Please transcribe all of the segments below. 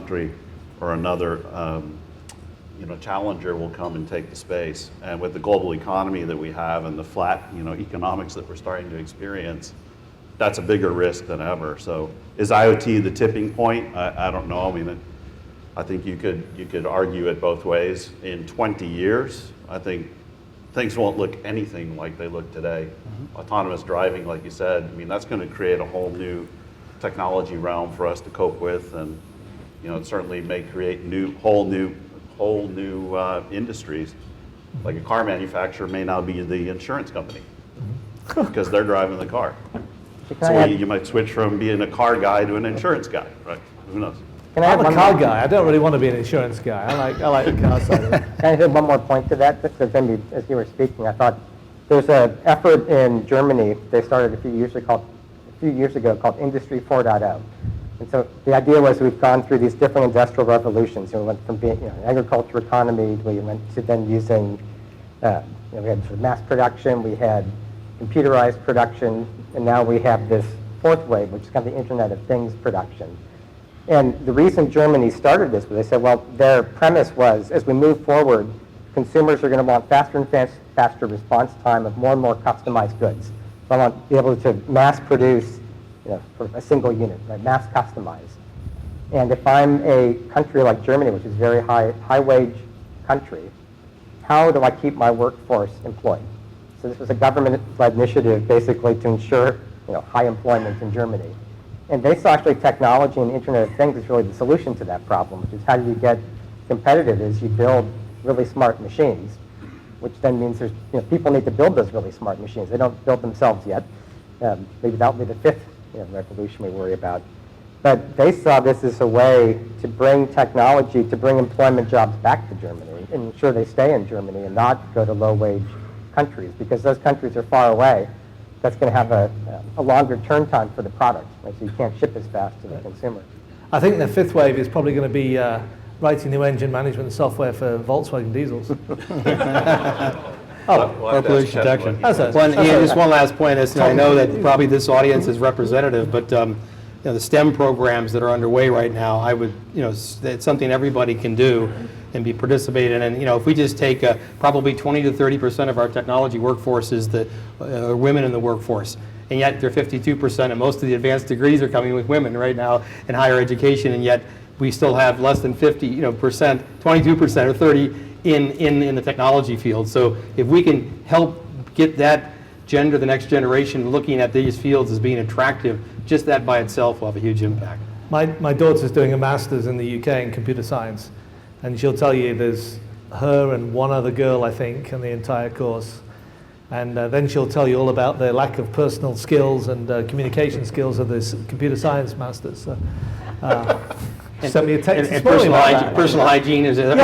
country or another challenger will come and take the space. And with the global economy that we have and the flat economics that we're starting to experience, that's a bigger risk than ever. So is IoT the tipping point? I don't know. I mean, I think you could argue it both ways. In 20 years, I think things won't look anything like they look today. Autonomous driving, like you said, I mean, that's going to create a whole new technology realm for us to cope with, and it certainly may create whole new industries. Like a car manufacturer may now be the insurance company because they're driving the car. So you might switch from being a car guy to an insurance guy, right? Who knows? I'm a car guy. I don't really want to be an insurance guy. I like the car side of it. Can I add one more point to that? Because maybe as you were speaking, I thought there's an effort in Germany. They started a few years ago called Industry 4.0. And so the idea was we've gone through these different industrial revolutions. We went from being an agriculture economy, we went to then using, we had sort of mass production, we had computerized production, and now we have this fourth wave, which is kind of the Internet of Things production. And the reason Germany started this was they said, well, their premise was as we move forward, consumers are going to want faster and faster response time of more and more customized goods. So I want to be able to mass produce for a single unit, right? Mass customize. And if I'm a country like Germany, which is a very high wage country, how do I keep my workforce employed? So this was a government-led initiative basically to ensure high employment in Germany. And they saw actually technology and Internet of Things is really the solution to that problem, which is how do you get competitive is you build really smart machines, which then means there's people need to build those really smart machines. They don't build themselves yet. Maybe that'll be the fifth revolution we worry about. But they saw this as a way to bring technology, to bring employment jobs back to Germany and ensure they stay in Germany and not go to low-wage countries, because those countries are far away. That's going to have a longer turn time for the product, right? So you can't ship as fast to the consumer. I think the fifth wave is probably going to be writing new engine management software for Volkswagen diesels. Or pollution detection. Iain, just one last point is, I know that probably this audience is representative, but the STEM programs that are underway right now, it's something everybody can do and be participating in. And if we just take probably 20 to 30% of our technology workforce is the women in the workforce, and yet they're 52%, and most of the advanced degrees are coming with women right now in higher education, and yet we still have less than 50%, 22% or 30 in the technology field. So if we can help get that the next generation looking at these fields as being attractive, just that by itself will have a huge impact. My daughter's doing a master's in the UK in computer science, and she'll tell you there's her and one other girl, I think, in the entire course. And then she'll tell you all about the lack of personal skills and communication skills of this computer science master's. So, sent me a text this morning about that. Personal hygiene is it?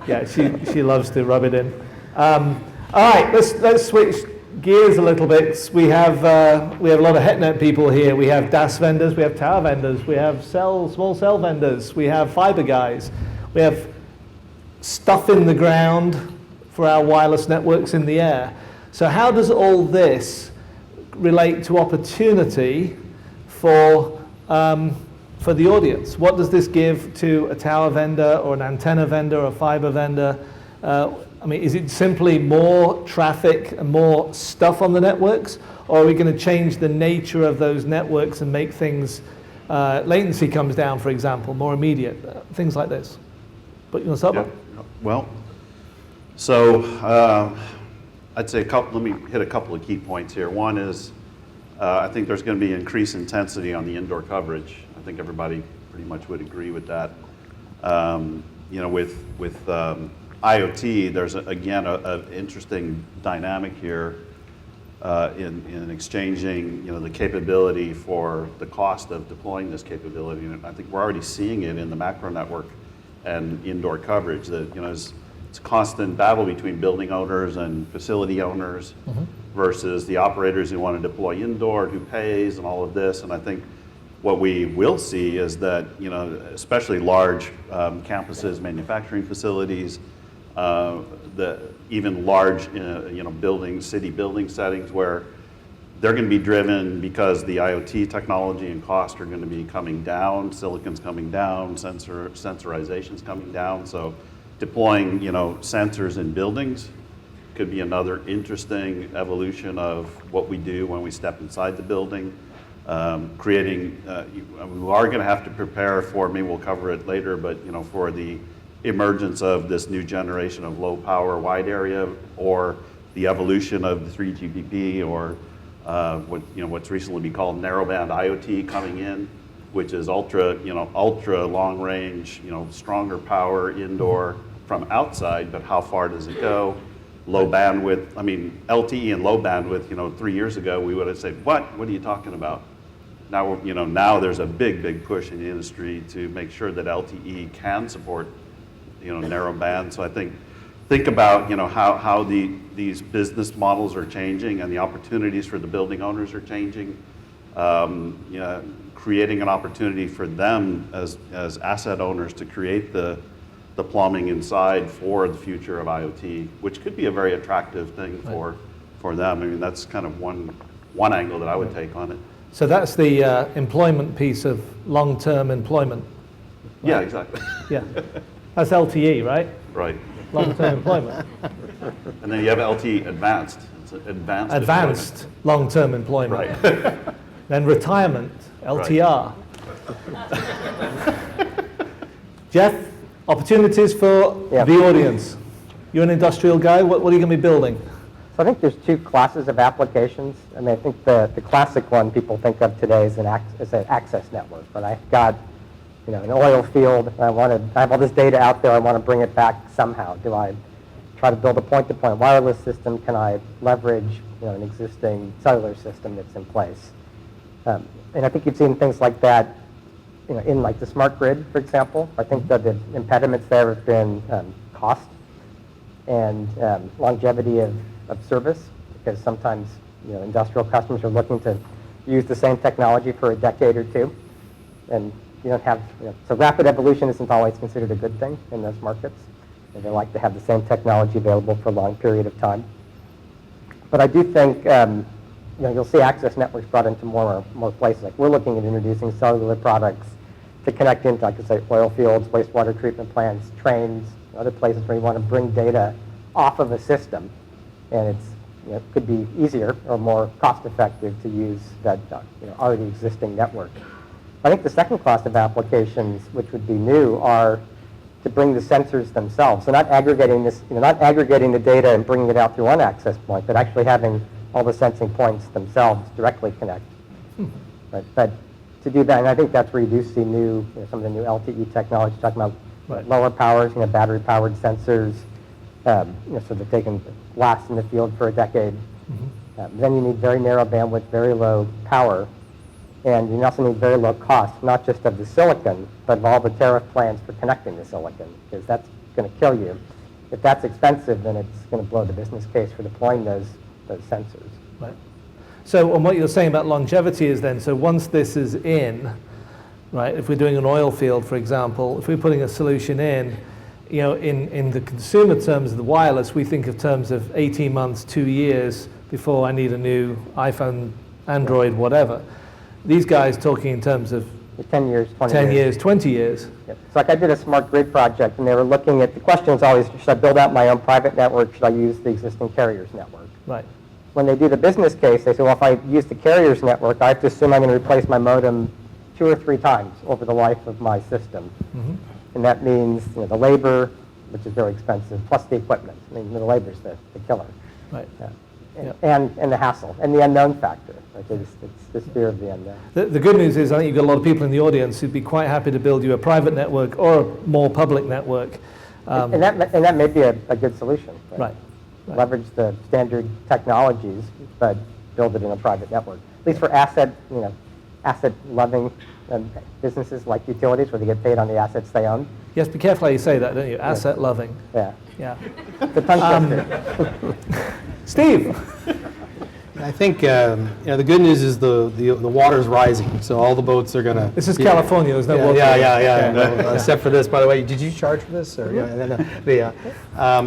Yeah. She loves to rub it in. All right, let's switch gears a little bit. We have a lot of HetNet people here. We have DAS vendors, we have tower vendors, we have small cell vendors, we have fiber guys, we have stuff in the ground for our wireless networks in the air. So how does all this relate to opportunity for the audience? What does this give to a tower vendor or an antenna vendor or a fiber vendor? Is it simply more traffic and more stuff on the networks, or are we going to change the nature of those networks and make things, latency comes down, for example, more immediate, things like this? But you want to start? Yeah. Well, so I'd say let me hit a couple of key points here. One is I think there's going to be increased intensity on the indoor coverage. I think everybody pretty much would agree with that. With IoT, there's again an interesting dynamic here in exchanging the capability for the cost of deploying this capability, and I think we're already seeing it in the macro network and indoor coverage. That it's a constant battle between building owners and facility owners versus the operators who want to deploy indoor, who pays, and all of this. And I think what we will see is that especially large campuses, manufacturing facilities, even large city building settings where they're going to be driven because the IoT technology and cost are going to be coming down, silicon's coming down, sensorization's coming down. So deploying, sensors in buildings could be another interesting evolution of what we do when we step inside the building. Creating, we are going to have to prepare for, maybe we'll cover it later, but for the emergence of this new generation of low power wide area, or the evolution of the 3GPP, or what's recently been called narrowband IoT coming in, which is ultra long range, stronger power indoor from outside, but how far does it go? Low bandwidth, LTE and low bandwidth, 3 years ago, we would have said, what are you talking about? Now, now there's a big push in the industry to make sure that LTE can support, narrow band. So I think about, how these business models are changing and the opportunities for the building owners are changing. Creating an opportunity for them as asset owners to create the plumbing inside for the future of IoT, which could be a very attractive thing for them. That's kind of one angle that I would take on it. So that's the employment piece of long-term employment. Right? Yeah, exactly. Yeah, that's LTE, right? Right. Long-term employment. And then you have LTE advanced. It's Advanced long-term employment. Right. Then retirement, LTR. Jeff, opportunities for the audience. You're an industrial guy. What are you going to be building? So I think there's two classes of applications. I think the classic one people think of today is an access network. But I've got an oil field. I have all this data out there. I want to bring it back somehow. Do I try to build a point-to-point wireless system? Can I leverage an existing cellular system that's in place? And I think you've seen things like that in like the smart grid, for example. I think that the impediments there have been cost and longevity of service, because sometimes industrial customers are looking to use the same technology for a decade or two, and you don't have, so rapid evolution isn't always considered a good thing in those markets, and they like to have the same technology available for a long period of time. But I do think you'll see access networks brought into more places. Like we're looking at introducing cellular products to connect into, like I say, oil fields, wastewater treatment plants, trains, other places where you want to bring data off of a system. And it could be easier or more cost-effective to use that already existing network. I think the second class of applications, which would be new, are to bring the sensors themselves. So not aggregating the data and bringing it out through one access point, but actually having all the sensing points themselves directly connect. Right? But to do that, and I think that's where you do see some of the new LTE technology, talking about lower powers, battery-powered sensors, so that they can last in the field for a decade. Then you need very narrow bandwidth, very low power, and you also need very low cost, not just of the silicon, but of all the tariff plans for connecting the silicon, because that's going to kill you. If that's expensive, then it's going to blow the business case for deploying those sensors. Right. So, and what you're saying about longevity is then, so once this is in, right, if we're doing an oil field, for example, if we're putting a solution in the consumer terms of the wireless, we think of terms of 18 months, 2 years before I need a new iPhone, Android, whatever. These guys talking in terms of 10 years, 20 10 years, 20 years. Yep. So like I did a smart grid project, and they were looking at, the question is always, should I build out my own private network? Should I use the existing carrier's network? Right. When they do the business case, they say, well, if I use the carrier's network, I have to assume I'm going to replace my modem 2 or 3 times over the life of my system. And that means the labor, which is very expensive, plus the equipment. The labor is the killer. Right. And the hassle, and the unknown factor. Right? It's this fear of the unknown. The good news is I think you've got a lot of people in the audience who'd be quite happy to build you a private network or a more public network. And that may be a good solution. Right. Leverage the standard technologies, but build it in a private network. At least for asset-loving businesses like utilities, where they get paid on the assets they own. Yes, be careful how you say that, don't you? Asset-loving. Yeah. Yeah. The tongue twister. Steve. I think the good news is the water's rising, so all the boats are going to. This is California. There's no water. Yeah. No, except for this, by the way. Did you charge for this? Or,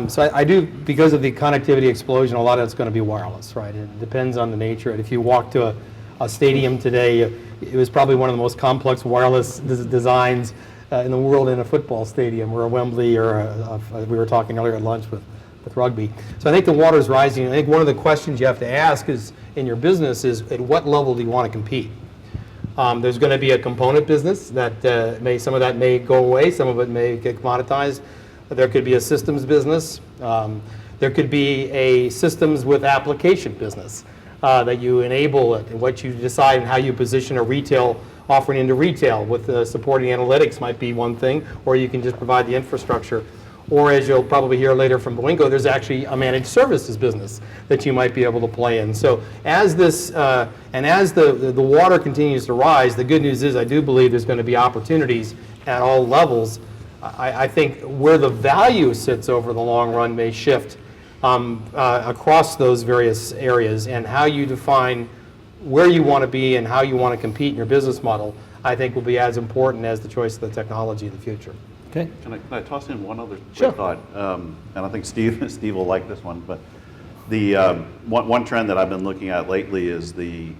so I do, because of the connectivity explosion, a lot of it's going to be wireless, right? It depends on the nature. And if you walk to a stadium today, it was probably one of the most complex wireless designs in the world in a football stadium, or a Wembley, or we were talking earlier at lunch with rugby. So I think the water is rising. I think one of the questions you have to ask is, in your business, is at what level do you want to compete? There's going to be a component business that some of that may go away, some of it may get commoditized. There could be a systems business. There could be a systems with application business that you enable it, and what you decide and how you position a retail offering into retail with supporting analytics might be one thing, or you can just provide the infrastructure. Or, as you'll probably hear later from Boingo, there's actually a managed services business that you might be able to play in. So as this, and as the water continues to rise, the good news is I do believe there's going to be opportunities at all levels. I think where the value sits over the long run may shift across those various areas, and how you define where you want to be and how you want to compete in your business model, I think will be as important as the choice of the technology in the future. Okay. Can I toss in one other Sure. quick thought? And I think Steve will like this one. But the one trend that I've been looking at lately is the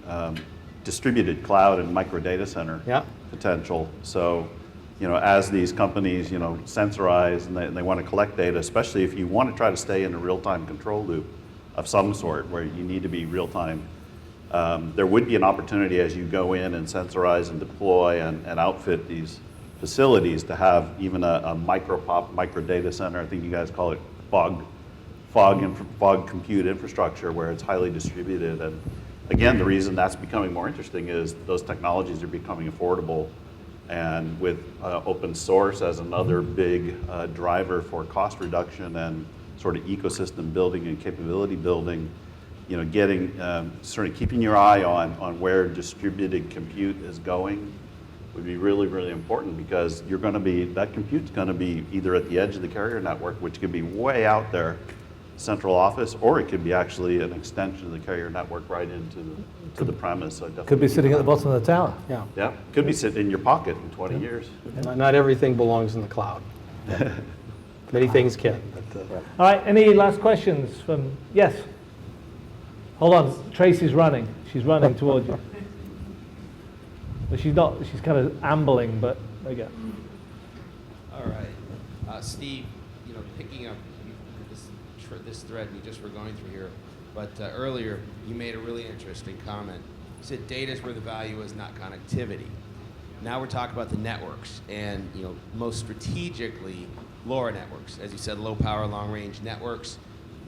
distributed cloud and micro data center potential. So, as these companies, sensorize and they want to collect data, especially if you want to try to stay in a real-time control loop of some sort where you need to be real-time, there would be an opportunity as you go in and sensorize and deploy and outfit these facilities to have even a micro data center. I think you guys call it fog compute infrastructure, where it's highly distributed. And again, the reason that's becoming more interesting is those technologies are becoming affordable, and with open source as another big driver for cost reduction and sort of ecosystem building and capability building, getting sort of keeping your eye on where distributed compute is going would be really, really important, because that compute's going to be either at the edge of the carrier network, which could be way out there, central office, or it could be actually an extension of the carrier network right into the premise. So could be sitting at the bottom of the tower. Yeah, could be sitting in your pocket in 20 years. Not everything belongs in the cloud. Many things can. All right, any last questions from, yes? Hold on, Tracy's running. She's running towards you. But she's not, she's kind of ambling, but there you go. All right. Steve, picking up this thread we just were going through here, but earlier you made a really interesting comment. You said data is where the value is, not connectivity. Now we're talking about the networks, and most strategically, LoRa networks. As you said, low power, long range networks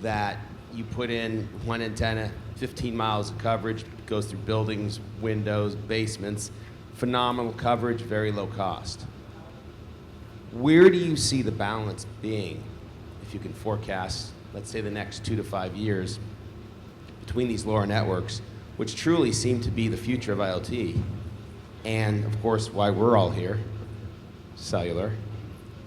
that you put in one antenna, 15 miles of coverage, goes through buildings, windows, basements. Phenomenal coverage, very low cost. Where do you see the balance being, if you can forecast, let's say, the next 2 to 5 years, between these LoRa networks, which truly seem to be the future of IoT, and of course why we're all here, cellular,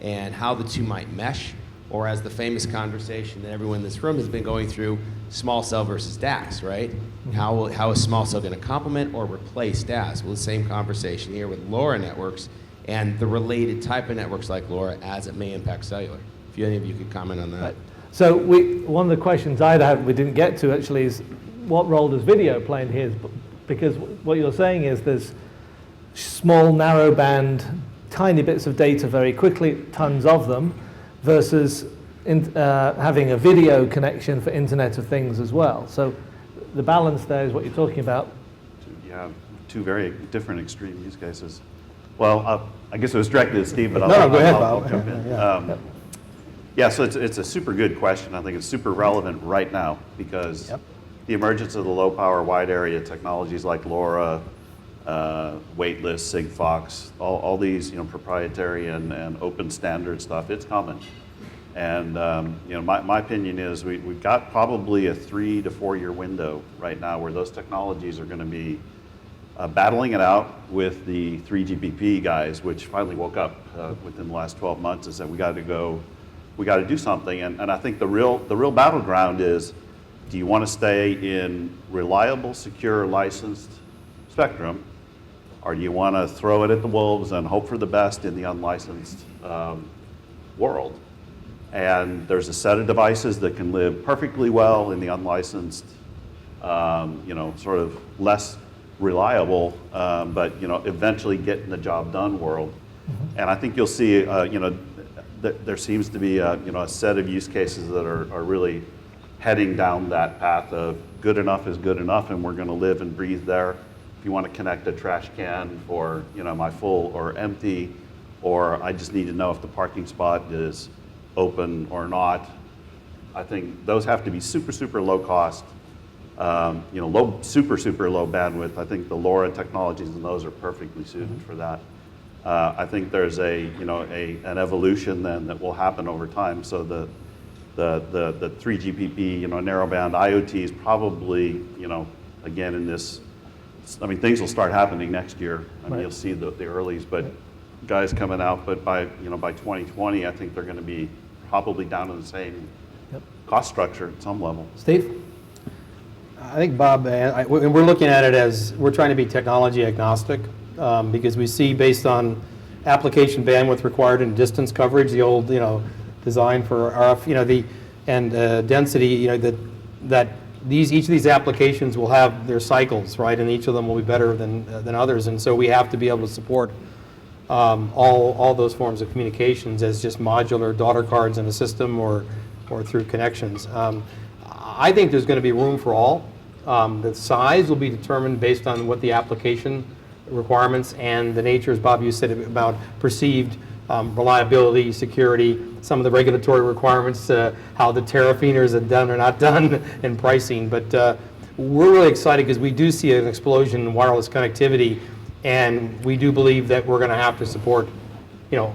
and how the two might mesh, or as the famous conversation that everyone in this room has been going through, small cell versus DAS, right? How is small cell going to complement or replace DAS? Well, the same conversation here with LoRa networks and the related type of networks like LoRa as it may impact cellular. If any of you could comment on that. Right. So one of the questions I'd had we didn't get to actually is, what role does video play in here? Because what you're saying is there's small, narrow band, tiny bits of data very quickly, tons of them, versus having a video connection for Internet of Things as well. So the balance there is what you're talking about. Yeah, two very different extreme use cases. Well, I guess it was directed at Steve, but go ahead, I'll Bob. jump in. Yeah, so it's a super good question. I think it's super relevant right now, because the emergence of the low power wide area technologies like LoRa, Waitlist, Sigfox, all these proprietary and open standard stuff, it's coming. And my opinion is we've got probably a 3 to 4 year window right now where those technologies are going to be battling it out with the 3GPP guys, which finally woke up within the last 12 months and said we got to do something. And I think the real battleground is do you want to stay in reliable, secure, licensed spectrum, or do you want to throw it at the wolves and hope for the best in the unlicensed world? And there's a set of devices that can live perfectly well in the unlicensed, sort of less reliable, but eventually getting the job done world. And I think you'll see, there seems to be a set of use cases that are really heading down that path of good enough is good enough, and we're going to live and breathe there. If you want to connect a trash can for my full or empty, or I just need to know if the parking spot is open or not, I think those have to be super low cost, super low bandwidth. I think the LoRa technologies and those are perfectly suited for that. I think there's an evolution then that will happen over time. So the 3GPP, narrowband IoT is probably, again in this. I mean, things will start happening next year. I mean, you'll see the earlies, but guys coming out. But by 2020, I think they're going to be probably down to the same cost structure at some level. Steve? I think, Bob, and we're looking at it as we're trying to be technology agnostic because we see based on application bandwidth required and distance coverage, the old, design for RF, and density, that each of these applications will have their cycles, right, and each of them will be better than others, and so we have to be able to support all those forms of communications as just modular daughter cards in a system or through connections. I think there's going to be room for all. The size will be determined based on what the application requirements and the nature, as Bob, you said, about perceived reliability, security, some of the regulatory requirements, how the tariffers are done or not done, and pricing. But we're really excited because we do see an explosion in wireless connectivity, and we do believe that we're going to have to support,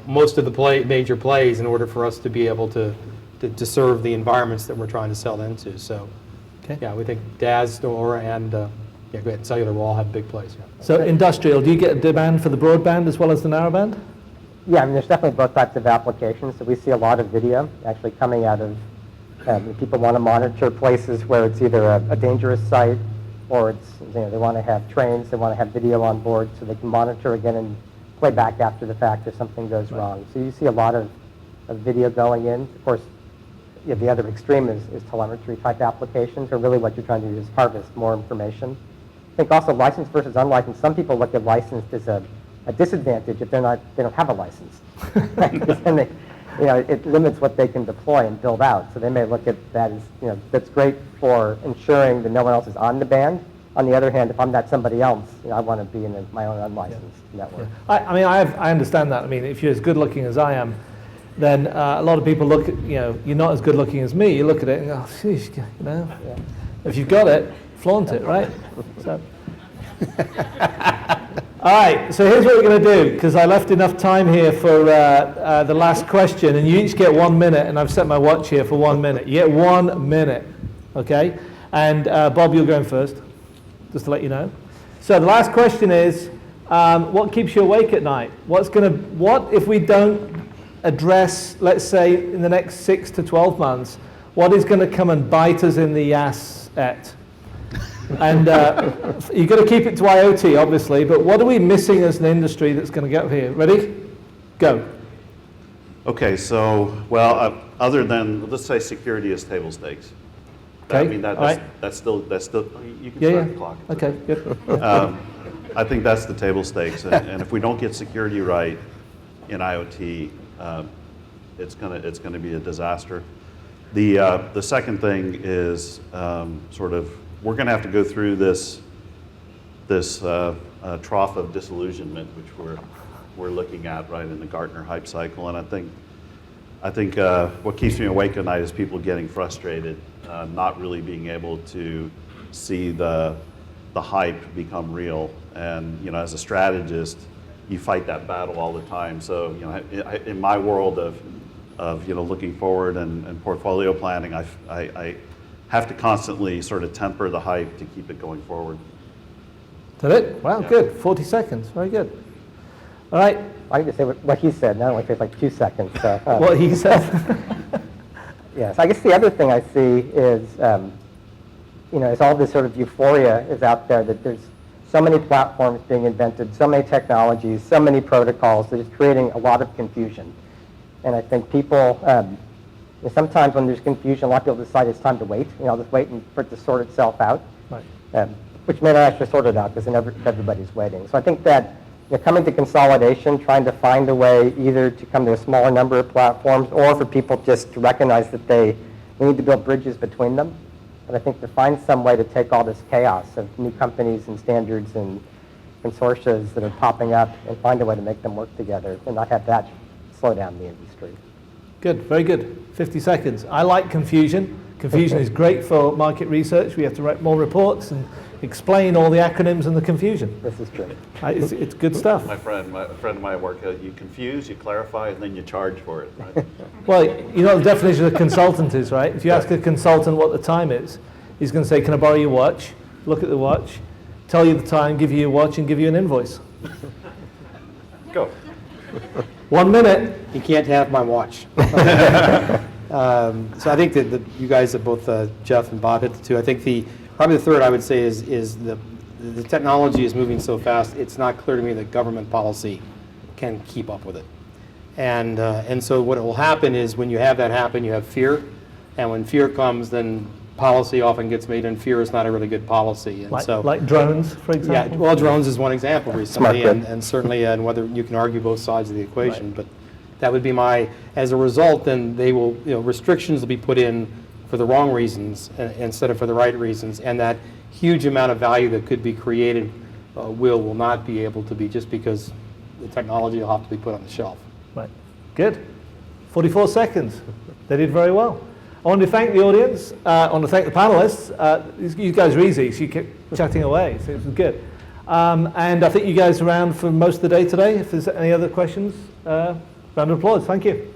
most of the major plays in order for us to be able to serve the environments that we're trying to sell into. So, yeah, we think DAS, LoRa, and go ahead, cellular will all have big plays. Yeah. So industrial, do you get a demand for the broadband as well as the narrowband? Yeah, I mean, there's definitely both types of applications. So we see a lot of video actually coming out of people want to monitor places where it's either a dangerous site or it's, they want to have trains, they want to have video on board so they can monitor again and play back after the fact if something goes wrong. So you see a lot of video going in. Of course, the other extreme is telemetry type applications, where really what you're trying to do is harvest more information. I think also licensed versus unlicensed. Some people look at licensed as a disadvantage if they don't have a license, because then it limits what they can deploy and build out. So they may look at that as that's great for ensuring that no one else is on the band. On the other hand, if I'm not somebody else, I want to be in my own unlicensed network. Yeah. I understand that. I mean, if you're as good looking as I am, then a lot of people look at, you're not as good looking as me. You look at it and go, sheesh, if you've got it, flaunt it, right? So. All right, so here's what we're going to do, because I left enough time here for the last question, and you each get 1 minute, and I've set my watch here for 1 minute. You get 1 minute, okay? And Bob, you're going first, just to let you know. So the last question is, what keeps you awake at night? What if we don't address, let's say, in the next 6 to 12 months, what is going to come and bite us in the ass at? And you've got to keep it to IoT, obviously, but what are we missing as an industry that's going to get here? Ready? Go. Okay, so, well, other than, let's say security is table stakes. Okay. I mean, that's still, you can start the clock. Okay, good. I think that's the table stakes, and if we don't get security right in IoT, it's gonna be a disaster. The second thing is we're going to have to go through this trough of disillusionment, which we're looking at right in the Gartner hype cycle, and I think what keeps me awake at night is people getting frustrated, not really being able to see the hype become real, and as a strategist, you fight that battle all the time. So in my world of looking forward and portfolio planning, I have to constantly sort of temper the hype to keep it going forward. Is that it? Wow, yeah. Good. 40 seconds. Very good. All right. I need to say what he said. Now it only takes like 2 seconds. So, what he said? Yes. I guess the other thing I see is as all this sort of euphoria is out there, that there's so many platforms being invented, so many technologies, so many protocols, that it's creating a lot of confusion. And I think people, sometimes when there's confusion, a lot of people decide it's time to wait, just wait for it to sort itself out, Right. which may not actually sort it out because everybody's waiting. So I think that coming to consolidation, trying to find a way either to come to a smaller number of platforms or for people just to recognize that we need to build bridges between them. But I think to find some way to take all this chaos of new companies and standards and consortia that are popping up and find a way to make them work together and not have that slow down the industry. Good, very good. 50 seconds. I like confusion. Confusion is great for market research. We have to write more reports and explain all the acronyms and the confusion. This is true. It's good stuff. My friend of my work, you confuse, you clarify, and then you charge for it, right? Well, you know what the definition of a consultant is, right? If you ask a consultant what the time is, he's going to say, can I borrow your watch? Look at the watch, tell you the time, give you your watch, and give you an invoice. Go. 1 minute. You can't have my watch. So I think that you guys have both, Jeff and Bob, hit the two. I think probably the third I would say is the technology is moving so fast, it's not clear to me that government policy can keep up with it. And so what will happen is when you have that happen, you have fear. And when fear comes, then policy often gets made, and fear is not a really good policy. And like drones, for example? Yeah, well, drones is one example recently, Smart grid. and certainly, and whether you can argue both sides of the equation, but that would be as a result, then they will, restrictions will be put in for the wrong reasons instead of for the right reasons, and that huge amount of value that could be created will not be able to be, just because the technology will have to be put on the shelf. Right. Good. 44 seconds. They did very well. I want to thank the audience. I want to thank the panelists. You guys are easy, so you kept chatting away, so it was good. And I think you guys are around for most of the day today. If there's any other questions, round of applause. Thank you.